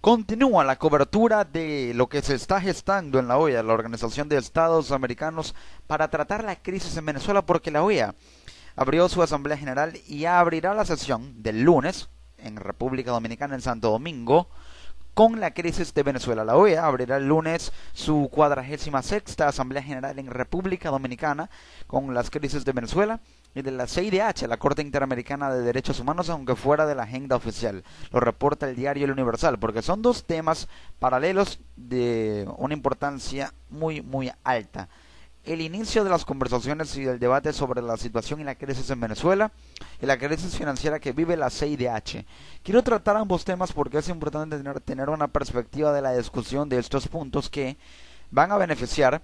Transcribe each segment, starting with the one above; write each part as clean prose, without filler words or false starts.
Continúa la cobertura de lo que se está gestando en la OEA, la Organización de Estados Americanos, para tratar la crisis en Venezuela, porque la OEA abrió su Asamblea General y abrirá la sesión del lunes en República Dominicana, en Santo Domingo, con la crisis de Venezuela. La OEA abrirá el lunes su 46ª Asamblea General en República Dominicana con las crisis de Venezuela y de la CIDH, la Corte Interamericana de Derechos Humanos, aunque fuera de la agenda oficial. Lo reporta el diario El Universal, porque son dos temas paralelos de una importancia muy alta: el inicio de las conversaciones y del debate sobre la situación y la crisis en Venezuela y la crisis financiera que vive la CIDH. Quiero tratar ambos temas porque es importante tener una perspectiva de la discusión de estos puntos que van a beneficiar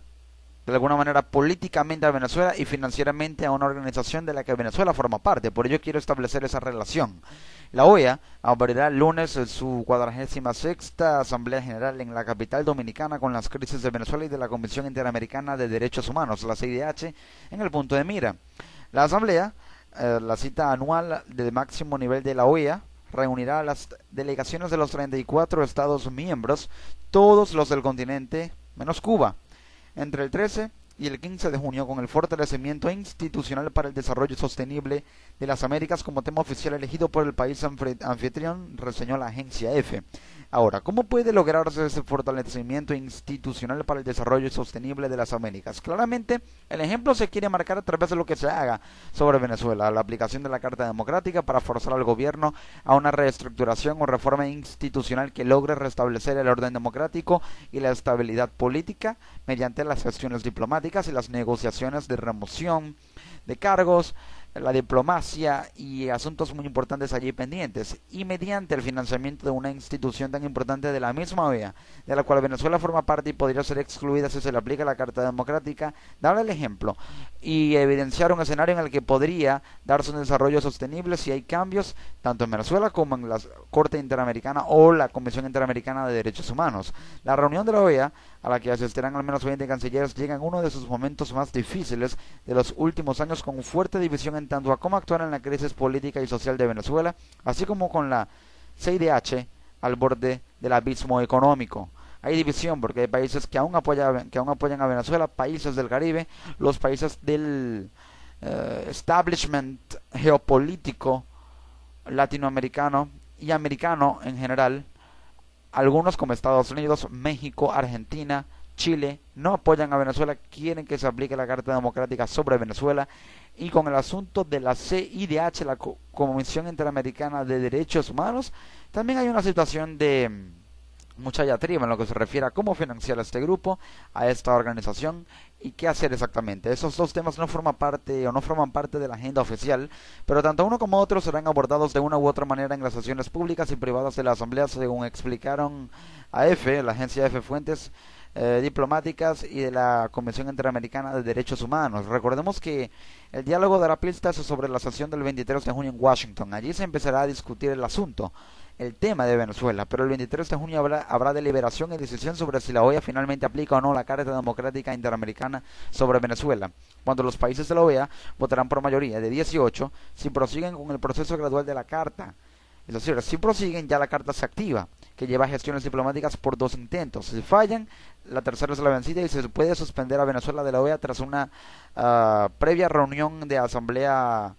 de alguna manera políticamente a Venezuela y financieramente a una organización de la que Venezuela forma parte. Por ello quiero establecer esa relación. La OEA abrirá el lunes su 46ª Asamblea General en la capital dominicana con las crisis de Venezuela y de la Comisión Interamericana de Derechos Humanos, la CIDH, en el punto de mira. La Asamblea, la cita anual de máximo nivel de la OEA, reunirá a las delegaciones de los 34 Estados miembros, todos los del continente menos Cuba, entre el 13 y el 15 de junio, con el fortalecimiento institucional para el desarrollo sostenible de las Américas como tema oficial elegido por el país anfitrión, reseñó la agencia EFE. Ahora, ¿cómo puede lograrse ese fortalecimiento institucional para el desarrollo sostenible de las Américas? Claramente, el ejemplo se quiere marcar a través de lo que se haga sobre Venezuela, la aplicación de la Carta Democrática para forzar al gobierno a una reestructuración o reforma institucional que logre restablecer el orden democrático y la estabilidad política mediante las gestiones diplomáticas y las negociaciones de remoción de cargos, la diplomacia y asuntos muy importantes allí pendientes, y mediante el financiamiento de una institución tan importante de la misma OEA, de la cual Venezuela forma parte y podría ser excluida si se le aplica la Carta Democrática, dar el ejemplo y evidenciar un escenario en el que podría darse un desarrollo sostenible si hay cambios tanto en Venezuela como en la Corte Interamericana o la Comisión Interamericana de Derechos Humanos. La reunión de la OEA, a la que asistirán al menos 20 cancilleres, llega en uno de sus momentos más difíciles de los últimos años, con fuerte división en tanto a cómo actuar en la crisis política y social de Venezuela, así como con la CIDH al borde del abismo económico. Hay división porque hay países que aún apoyan a Venezuela, países del Caribe, los países del establishment geopolítico latinoamericano y americano en general. Algunos, como Estados Unidos, México, Argentina, Chile, no apoyan a Venezuela, quieren que se aplique la Carta Democrática sobre Venezuela. Y con el asunto de la CIDH, la Comisión Interamericana de Derechos Humanos, también hay una situación de mucha diatriba en lo que se refiere a cómo financiar a este grupo, a esta organización y qué hacer exactamente. Esos dos temas no forman parte de la agenda oficial, pero tanto uno como otro serán abordados de una u otra manera en las sesiones públicas y privadas de la Asamblea, según explicaron a EFE, la agencia EFE, fuentes diplomáticas y de la Convención Interamericana de Derechos Humanos. Recordemos que el diálogo dará pistas sobre la sesión del 23 de junio en Washington. Allí se empezará a discutir el asunto, el tema de Venezuela, pero el 23 de junio habrá deliberación y decisión sobre si la OEA finalmente aplica o no la Carta Democrática Interamericana sobre Venezuela, cuando los países de la OEA votarán por mayoría de 18 si prosiguen con el proceso gradual de la Carta. Es decir, si prosiguen, ya la Carta se activa, que lleva gestiones diplomáticas por 2 intentos. Si fallan, la tercera es la vencida y se puede suspender a Venezuela de la OEA tras una previa reunión de Asamblea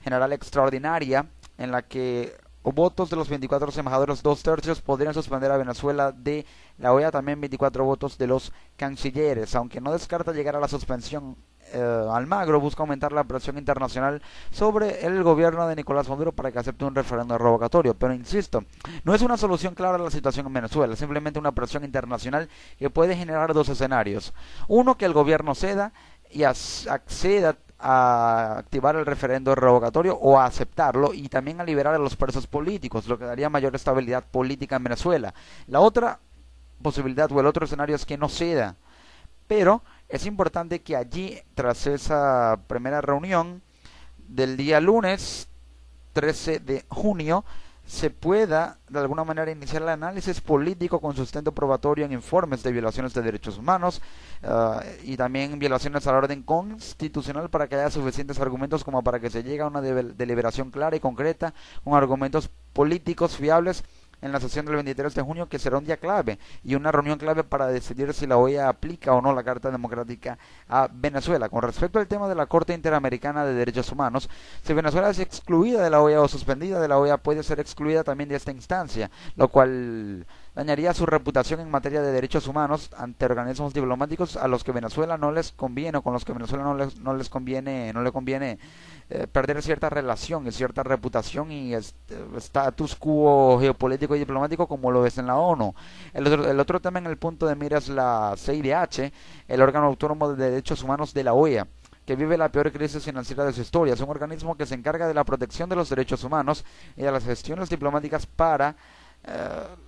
General Extraordinaria en la que votos de los 24 embajadores, 2/3 podrían suspender a Venezuela de la OEA, también 24 votos de los cancilleres. Aunque no descarta llegar a la suspensión, Almagro busca aumentar la presión internacional sobre el gobierno de Nicolás Maduro para que acepte un referendo revocatorio. Pero insisto, no es una solución clara a la situación en Venezuela, es simplemente una presión internacional que puede generar dos escenarios. Uno, que el gobierno ceda y acceda a activar el referendo revocatorio o a aceptarlo, y también a liberar a los presos políticos, lo que daría mayor estabilidad política en Venezuela. La otra posibilidad o el otro escenario es que no ceda, pero es importante que allí, tras esa primera reunión del día lunes 13 de junio, se pueda de alguna manera iniciar el análisis político con sustento probatorio en informes de violaciones de derechos humanos y también violaciones al orden constitucional, para que haya suficientes argumentos como para que se llegue a una deliberación clara y concreta con argumentos políticos fiables en la sesión del 23 de junio, que será un día clave y una reunión clave para decidir si la OEA aplica o no la Carta Democrática a Venezuela. Con respecto al tema de la Corte Interamericana de Derechos Humanos, si Venezuela es excluida de la OEA o suspendida de la OEA, puede ser excluida también de esta instancia, lo cual dañaría su reputación en materia de derechos humanos ante organismos diplomáticos a los que Venezuela no les conviene, o con los que Venezuela no les conviene, no le conviene perder cierta relación y cierta reputación y status quo geopolítico y diplomático, como lo es en la ONU. El otro tema en el punto de mira es la CIDH, el órgano autónomo de derechos humanos de la OEA, que vive la peor crisis financiera de su historia. Es un organismo que se encarga de la protección de los derechos humanos y de las gestiones diplomáticas para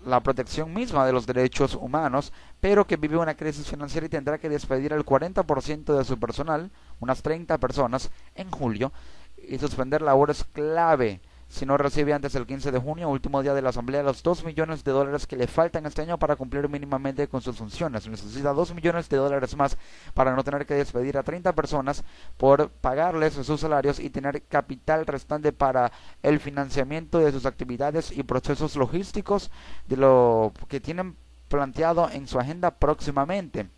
la protección misma de los derechos humanos, pero que vive una crisis financiera y tendrá que despedir al 40% de su personal, unas 30 personas, en julio, y suspender labores clave si no recibe antes del 15 de junio, último día de la asamblea, los $2 millones que le faltan este año para cumplir mínimamente con sus funciones. Necesita $2 millones más para no tener que despedir a 30 personas por pagarles sus salarios y tener capital restante para el financiamiento de sus actividades y procesos logísticos de lo que tienen planteado en su agenda próximamente.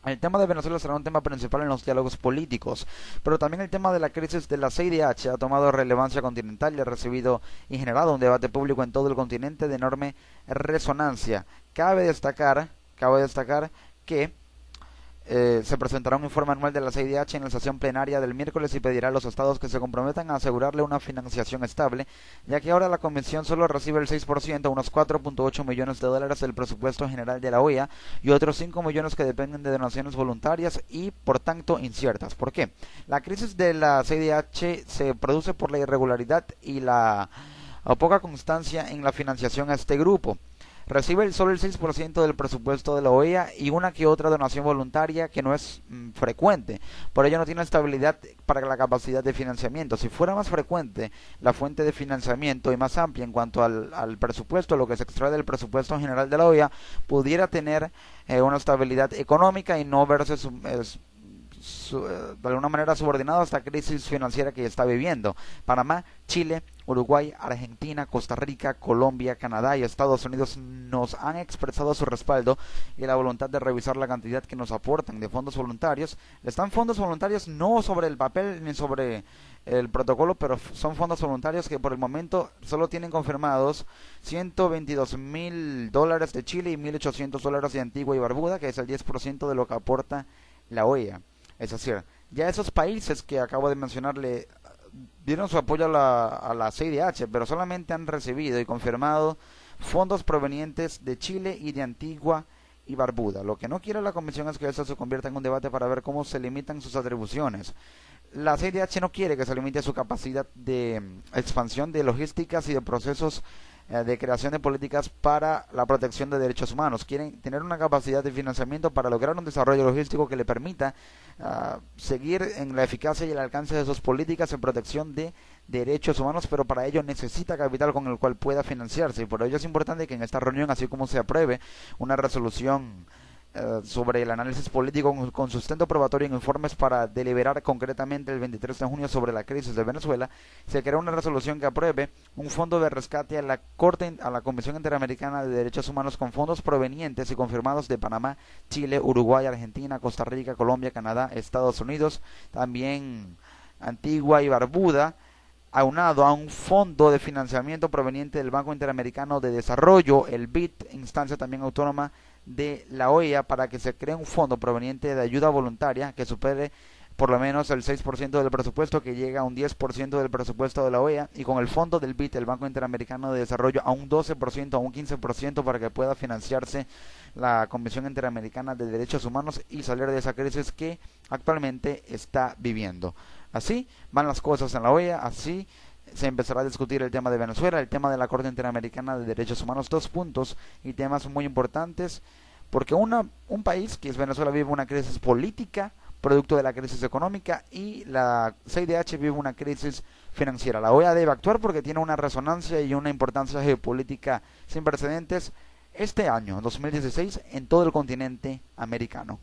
El tema de Venezuela será un tema principal en los diálogos políticos, pero también el tema de la crisis de la CIDH ha tomado relevancia continental y ha recibido y generado un debate público en todo el continente de enorme resonancia. Cabe destacar que se presentará un informe anual de la CIDH en la sesión plenaria del miércoles y pedirá a los estados que se comprometan a asegurarle una financiación estable, ya que ahora la Comisión solo recibe el 6%, unos $4.8 millones del presupuesto general de la OEA, y otros 5 millones que dependen de donaciones voluntarias y, por tanto, inciertas. ¿Por qué? La crisis de la CIDH se produce por la irregularidad y la poca constancia en la financiación a este grupo. Recibe solo el 6% del presupuesto de la OEA y una que otra donación voluntaria que no es frecuente. Por ello no tiene estabilidad para la capacidad de financiamiento. Si fuera más frecuente la fuente de financiamiento y más amplia en cuanto al presupuesto, lo que se extrae del presupuesto general de la OEA, pudiera tener una estabilidad económica y no verse de alguna manera subordinado a esta crisis financiera que está viviendo. Panamá, Chile, Uruguay, Argentina, Costa Rica, Colombia, Canadá y Estados Unidos nos han expresado su respaldo y la voluntad de revisar la cantidad que nos aportan de fondos voluntarios. Están fondos voluntarios no sobre el papel ni sobre el protocolo, pero son fondos voluntarios que por el momento solo tienen confirmados $122,000 de Chile y $1,800 de Antigua y Barbuda, que es el 10% de lo que aporta la OEA. Es decir, ya esos países que acabo de mencionarle dieron su apoyo a la CIDH, pero solamente han recibido y confirmado fondos provenientes de Chile y de Antigua y Barbuda. Lo que no quiere la Comisión es que esto se convierta en un debate para ver cómo se limitan sus atribuciones. La CIDH no quiere que se limite su capacidad de expansión de logísticas y de procesos de creación de políticas para la protección de derechos humanos. Quieren tener una capacidad de financiamiento para lograr un desarrollo logístico que le permita seguir en la eficacia y el alcance de sus políticas en protección de derechos humanos, pero para ello necesita capital con el cual pueda financiarse, y por ello es importante que en esta reunión, así como se apruebe una resolución sobre el análisis político con sustento probatorio en informes para deliberar concretamente el 23 de junio sobre la crisis de Venezuela, se crea una resolución que apruebe un fondo de rescate a la Comisión Interamericana de Derechos Humanos con fondos provenientes y confirmados de Panamá, Chile, Uruguay, Argentina, Costa Rica, Colombia, Canadá, Estados Unidos, también Antigua y Barbuda, aunado a un fondo de financiamiento proveniente del Banco Interamericano de Desarrollo, el BID, instancia también autónoma de la OEA, para que se cree un fondo proveniente de ayuda voluntaria que supere por lo menos el 6% del presupuesto, que llega a un 10% del presupuesto de la OEA, y con el fondo del BID, el Banco Interamericano de Desarrollo, a un 12%, a un 15%, para que pueda financiarse la Comisión Interamericana de Derechos Humanos y salir de esa crisis que actualmente está viviendo. Así van las cosas en la OEA, así se empezará a discutir el tema de Venezuela, el tema de la Corte Interamericana de Derechos Humanos, 2 puntos y temas muy importantes, porque un país que es Venezuela vive una crisis política producto de la crisis económica, y la CIDH vive una crisis financiera. La OEA debe actuar porque tiene una resonancia y una importancia geopolítica sin precedentes este año, 2016, en todo el continente americano.